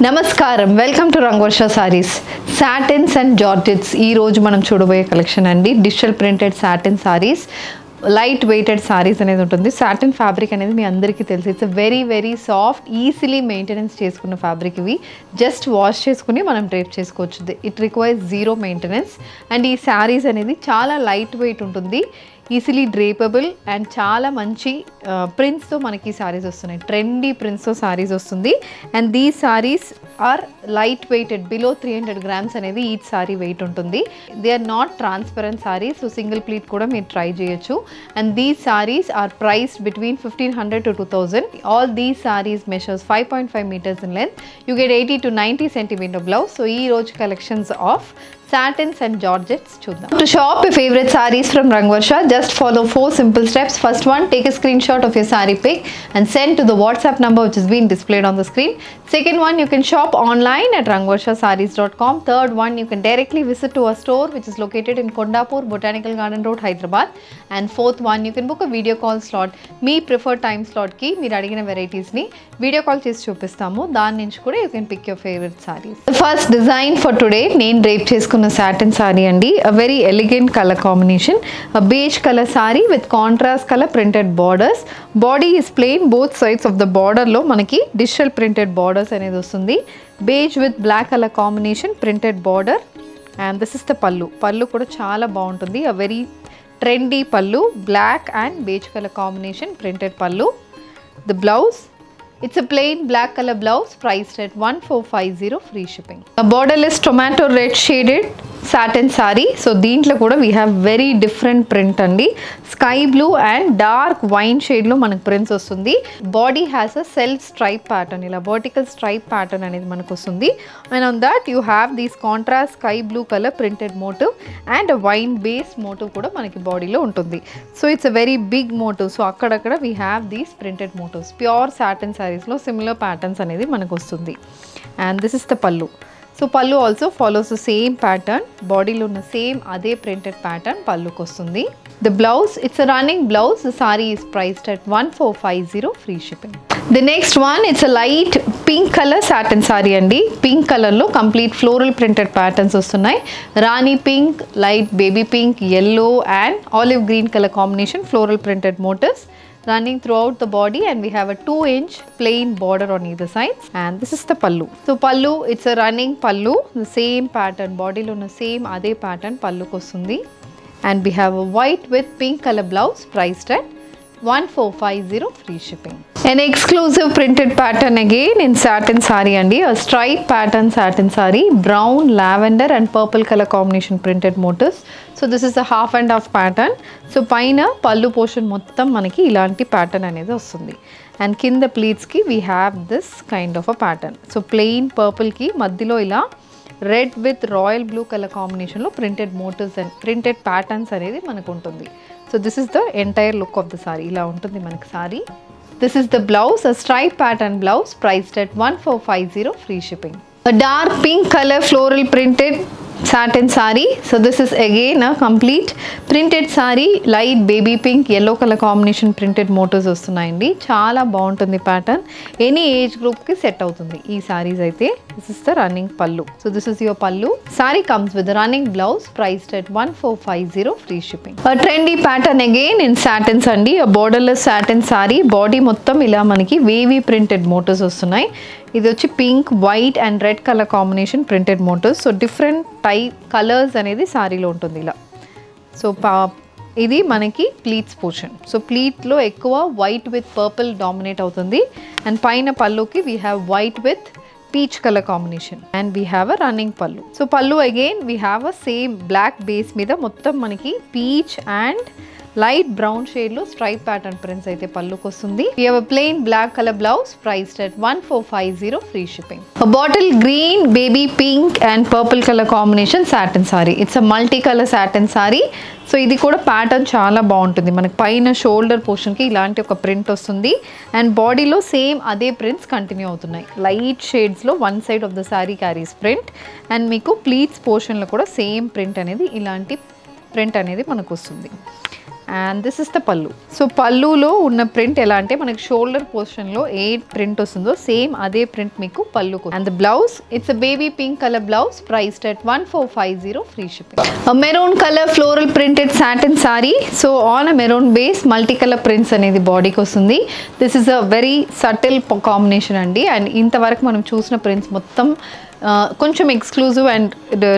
నమస్కారం welcome to Rangavarsha sarees satins and georgettes ఈ రోజు మనం చూడబోయే కలెక్షన్ అండి digital printed satin sarees light weighted sarees అనేది ఉంటుంది సాటిన్ ఫ్యాబ్రిక్ అనేది మీ అందరికీ తెలుసు it's very soft easily maintenance చేసుకున్న ఫ్యాబ్రిక్ ఇవి జస్ట్ వాష్ చేసుకుని మనం డ్రేప్ చేసుకోవచ్చు it requires zero maintenance and ఈ సారీస్ అనేది చాలా లైట్ వెయిట్ ఉంటుంది ఈజీలీ డ్రేపబుల్ అండ్ చాలా మంచి ప్రింట్స్తో మనకి సారీస్ వస్తున్నాయి ట్రెండీ ప్రింట్స్తో సారీస్ వస్తుంది and these sarees are light weighted below 300 grams అనేది ఈచ్ సారీ వెయిట్ ఉంటుంది they are not transparent sarees so single pleat కూడా మీరు ట్రై చేయొచ్చు and these sarees are priced between 1500 to 2000 all these sarees measures 5.5 meters in length you get 80 to 90 centimeter blouse so ఈ రోజు collections of satins and georgettes చూద్దాం to shop your favorite sarees from Rangvarsha just follow 4 simple steps first one take a screenshot of your saree pic and send to the WhatsApp number which is being displayed on the screen second one you can shop online at rangvarshasarees.com third one you can directly visit to our store which is located in Kondapur Botanical Garden Road Hyderabad and fourth one you can book a video call slot me preferred time slot కి మీరు అడిగిన varieties ని video call చేసి చూపిస్తాము దాని నుంచి కూడా you can pick your favorite sarees the first design for today నేను డ్రేప్ చేసుకున్న satin saree andi a very elegant color combination a beige color saree with contrast color printed borders body is plain both sides of the border lo manaki digital printed borders anedi vastundi beige with black color combination printed border and this is the pallu kuda chaala baaguntundi a very trendy pallu black and beige color combination printed pallu the blouse it's a plain black color blouse priced at 1450 free shipping. A borderless tomato red shaded satin saree. So దీంట్లో కూడా we have very different print అండి sky blue and dark wine shade లో మనకు prints వస్తుంది body has a self stripe pattern ఇలా vertical stripe pattern అనేది మనకు వస్తుంది and on that you have these contrast sky blue color printed motif and a wine base motif కూడా మనకి బాడీలో ఉంటుంది so it's a very big motif so అక్కడక్కడ we have these printed motifs pure satin sarees లో similar patterns అనేది మనకు వస్తుంది and this is the pallu so pallu also follows the same pattern body lo unna same ade printed pattern pallu ku vastundi the blouse it's a running blouse the saree is priced at 1450 free shipping the next one it's a light pink color satin saree andi pink color lo complete floral printed patterns vastunnai rani pink light baby pink yellow and olive green color combination floral printed motifs running throughout the body and we have a 2-inch plain border on either side and this is the pallu so pallu it's a running pallu the same pattern body lo na same ade pattern pallu kostundi and we have a white with pink color blouse priced at 1450 free shipping an exclusive printed pattern again in satin saree andi a stripe pattern satin saree brown lavender and purple color combination printed motifs so this is a half and half pattern so paina pallu portion mottam manaki ilanti pattern anedi vastundi and kinda pleats ki we have this kind of a pattern so plain purple ki madhyalo ila red with royal blue color combination lo printed motifs and printed patterns anedi manaku untundi so this is the entire look of the saree ila untundi manaku saree this is the blouse a stripe pattern blouse priced at 1450 free shipping a dark pink color floral printed satin saree so this is again a complete printed saree light baby pink yellow color combination printed motifs వస్తున్నాయండి చాలా బాగుంటుంది pattern any age group కి set అవుతుంది ఈ sarees అయితే this is the running pallu so this is your pallu saree comes with a running blouse priced at 1450 free shipping a trendy pattern again in satins అండి a borderless satin saree body మొత్తం ఇలా మనకి wavy printed motifs వస్తున్నాయి ఇది వచ్చి pink white and red colour combination printed motifs so different type colours అనేది సారీలో ఉంటుంది ఇలా సో ఇది మనకి ప్లీట్స్ పోర్షన్ సో ప్లీట్లో ఎక్కువ వైట్ విత్ పర్పుల్ డామినేట్ అవుతుంది అండ్ పైన పల్లుకి we have white with peach color combination and we have a running pallu so pallu again we have a same black base మీద మొత్తం మనకి peach and light brown shade లో stripe pattern prints అయితే పల్లుకి వస్తుంది we have a plain black color blouse priced at 1450 free shipping a bottle green baby pink and purple color combination satin saree it's a multi color satin saree so ఇది కూడా pattern చాలా బాగుంటుంది మనకి పైన shoulder పోర్షన్కి ఇలాంటి ఒక print వస్తుంది and బాడీలో సేమ్ అదే ప్రింట్స్ కంటిన్యూ అవుతున్నాయి లైట్ షేడ్స్లో one side of the sari carries print and మీకు ప్లీట్స్ పోర్షన్లో కూడా సేమ్ ప్రింట్ అనేది ఇలాంటి ప్రింట్ అనేది మనకు వస్తుంది and this is the pallu. So పళ్ళులో ఉన్న ప్రింట్ ఎలా అంటే మనకి షోల్డర్ పోర్షన్లో ఏ ప్రింట్ వస్తుందో సేమ్ అదే ప్రింట్ మీకు పళ్ళుకు. And the blouse it's a baby pink colour blouse priced at 1450 free shipping. Maroon colour floral printed satin sorry. So on a maroon base multi colour prints అనేది బాడీకి వస్తుంది. This is a very subtle combination అండి. And ఇంతవరకు మనం చూసిన prints మొత్తం కొంచెం exclusive and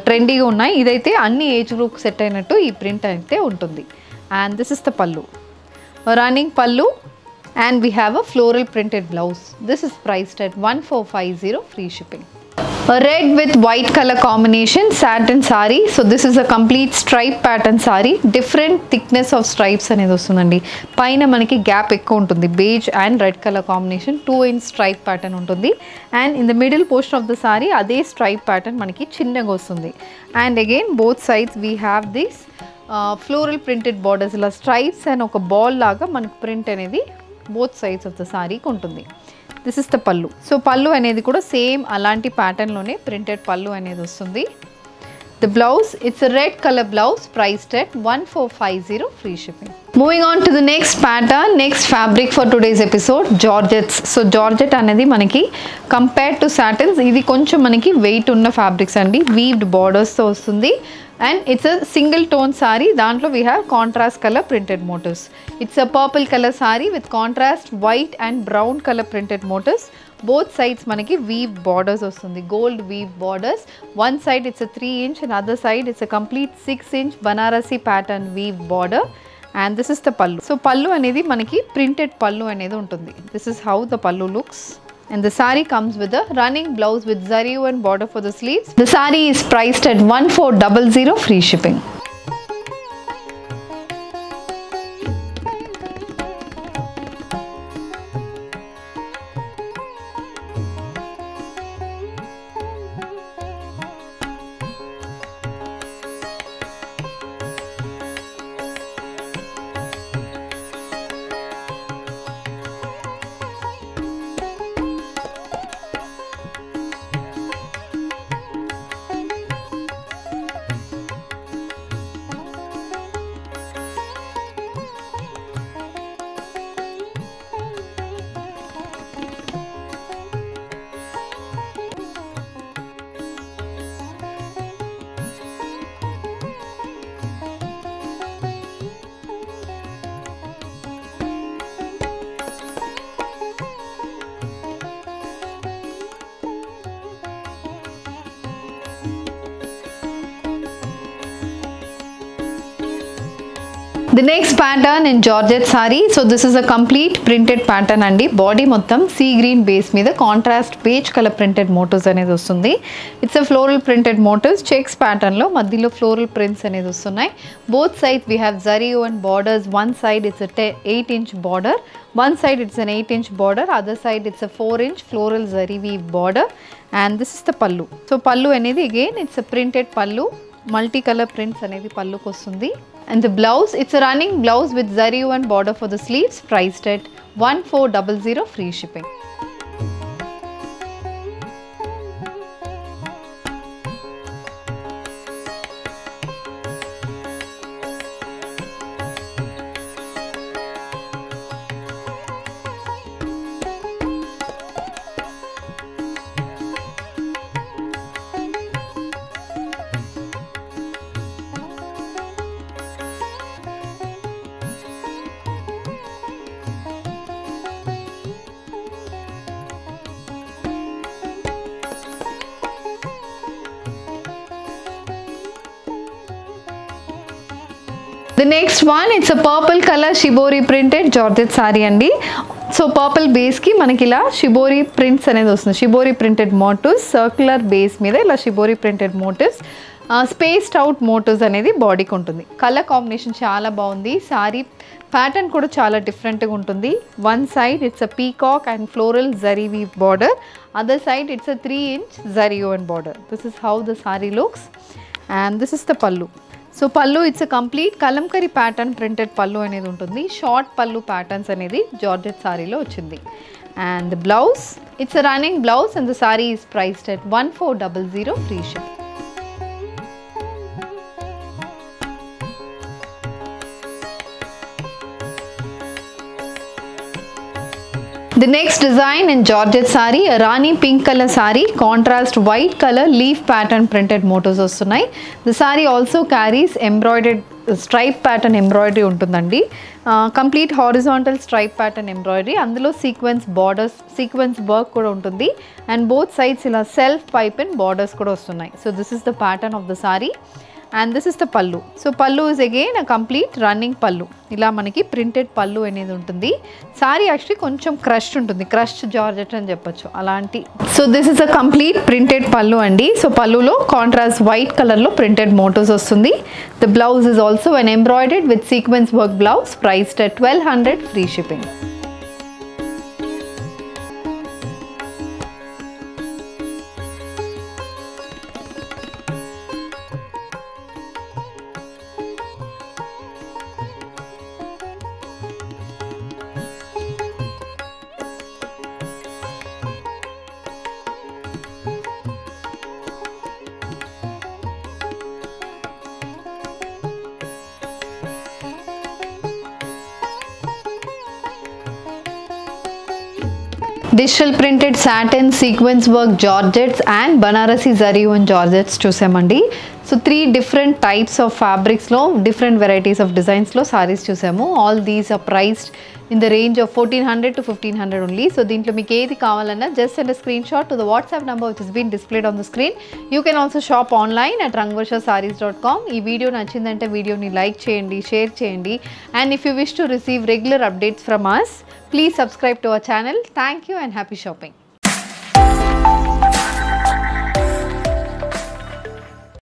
ట్రెండీగా ఉన్నాయి. ఇదైతే అన్ని ఏజ్ గ్రూప్ సెట్ అయినట్టు ఈ ప్రింట్ అయితే ఉంటుంది. And this is the pallu, running pallu, and we have a floral printed blouse. This is priced at 1450 free shipping. A red with white color combination satin saree. So this is a complete stripe pattern saree. Different thickness of stripes అనేది వస్తుందండి. పైన మనకి gap ఎక్కువ ఉంటుంది. Beige and red colour combination 2-inch stripe pattern ఉంటుంది. And in the middle portion of the sari అదే stripe pattern మనకి చిన్నగా వస్తుంది. And again both sides we have this floral printed borders, ఇలా స్ట్రైప్స్ అండ్ ఒక బాల్ లాగా మనకు ప్రింట్ అనేది బోత్ సైడ్స్ ఆఫ్ ద సారీకి ఉంటుంది. This is the pallu. So పళ్ళు అనేది కూడా సేమ్ అలాంటి ప్యాటర్న్లోనే ప్రింటెడ్ పళ్ళు అనేది వస్తుంది. The blouse it's red colour blouse priced at 1450 free shipping. Moving on to the next pattern, next fabric for today's episode georgettes. So georgette అనేది మనకి కంపేర్డ్ టు సాటిన్స్ ఇది కొంచెం మనకి వెయిట్ ఉన్న ఫ్యాబ్రిక్స్ అండి. వీవ్డ్ బార్డర్స్తో వస్తుంది. And it's a single tone saree. Dantlo we have contrast color printed motifs. It's a purple color saree with contrast white and brown color printed motifs. Both sides manaki weave borders ostundi, gold weave borders. One side it's a 3-inch and other side it's a complete 6-inch Banarasi pattern weave border. And this is the pallu. So pallu anedi manaki printed pallu anedi untundi. This is how the pallu looks. And the saree comes with a running blouse with zari and border for the sleeves. The saree is priced at 1400 free shipping. The next pattern in Georgette saree. So this is a complete printed pattern andi. Body mottam sea green base మీద contrast beige color printed motifs అనేది వస్తుంది. It's a floral printed motifs checks pattern లో మధ్యలో floral prints అనేది వస్తున్నాయి. Both sides we have zari and borders. One side it's a 8-inch border. One side it's an 8-inch border. Other side it's a 4-inch floral zari weave border. And this is the pallu. So pallu అనేది again it's a printed pallu. Multi-color prints అనేది పళ్ళుకి వస్తుంది. And the blouse, it's a running blouse with zari and border for the sleeves priced at 1400 free shipping. The next one, it's a purple color shibori printed Georgette saree andi. So purple base ki manaki ila shibori prints anedi vastundi. Shibori printed motifs, circular base meeda ila shibori printed motifs, spaced out motifs anedi body ki untundi. Color combination chaala baagundi. Saree pattern kuda chaala different ga untundi. One side it's a peacock and floral zari weave border. Other side it's a 3-inch zari woven border. This is how the saree looks. And this is the pallu. So pallu it's a complete kalamkari pattern printed pallu అనేది ఉంటుంది. Short పల్లు patterns అనేది georgette సారీలో వచ్చింది. And the blouse, it's a running blouse and the saree is priced at 1400 free ship. The next design in Georgette saree, a Rani pink color saree, contrast white color leaf pattern printed motifs వస్తున్నాయి. The saree also carries embroidered stripe pattern embroidery ఉంటుందండి. Complete horizontal stripe pattern embroidery, అందులో sequence borders, sequence work కూడా ఉంటుంది. And both sides ఇలా self pipe and borders కూడా వస్తున్నాయి. So this is the pattern of the sorry and this is the పల్లు. So పల్లు is again a complete running పల్లు. ఇలా మనకి ప్రింటెడ్ పల్లు అనేది ఉంటుంది. సారీ యాక్చువల్లీ కొంచెం క్రష్డ్ ఉంటుంది, క్రష్డ్ జార్జెట్ అని చెప్పొచ్చు అలాంటి. So this is a complete printed పల్లు అండి. సో పల్లులో కాంట్రాస్ట్ వైట్ కలర్లో ప్రింటెడ్ మోటివ్స్ వస్తుంది. The blouse is also an embroidered with sequence work blouse priced at 1200 free shipping. Digital printed satin, sequence work georgettes and Banarasi zari and georgettes చూసామండి. So 3 different types of fabricsలో different varieties of designsలో sarees చూసాము. All these are priced in the range of 1400 to 1500 only. So దీంట్లో మీకు ఏది కావాలన్నా just send a screenshot to the WhatsApp number which has been displayed on the screen. You can also shop online at rangvarshasarees.com. ఈ video నచ్చిందంటే వీడియోని like చేయండి, share చేయండి. And if you wish to receive regular updates from us, please subscribe to our channel. Thank you and happy shopping.